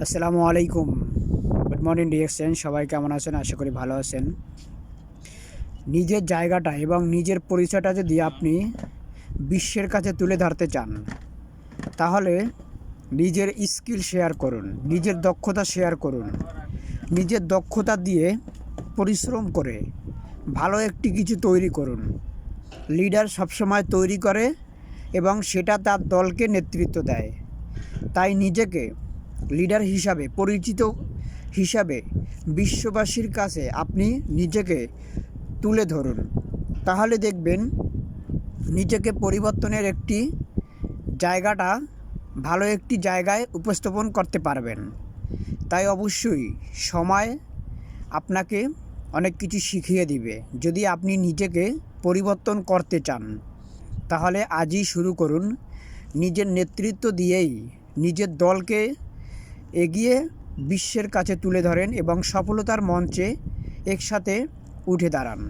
আসসালামু আলাইকুম। Good morning DXN, সবাই কেমন আছেন? আশা করি ভালো আছেন। নিজের জায়গাটা এবং নিজের পরিচয়টা যদি আপনি বিশ্বের কাছে তুলে ধরতে চান, তাহলে নিজের স্কিল শেয়ার করুন, নিজের দক্ষতা শেয়ার করুন। নিজের দক্ষতা দিয়ে পরিশ্রম করে ভালো একটি কিছু তৈরি করুন। লিডার সবসময় তৈরি করে এবং সেটা তার দলকে নেতৃত্ব দেয়। তাই নিজেকে লিডার হিসাবে পরিচিত হিসাবে বিশ্ববাসীর কাছে আপনি নিজেকে তুলে ধরুন। তাহলে দেখবেন নিজেকে পরিবর্তনের একটি জায়গাটা ভালো একটি জায়গায় উপস্থাপন করতে পারবেন। তাই অবশ্যই সময় আপনাকে অনেক কিছু শিখিয়ে দিবে। যদি আপনি নিজেকে পরিবর্তন করতে চান, তাহলে আজই শুরু করুন। নিজের নেতৃত্ব দিয়েই নিজের দলকে এগিয়ে বিশ্বের কাছে তুলে ধরেন এবং সফলতার মঞ্চে একসাথে উঠে দাঁড়ান।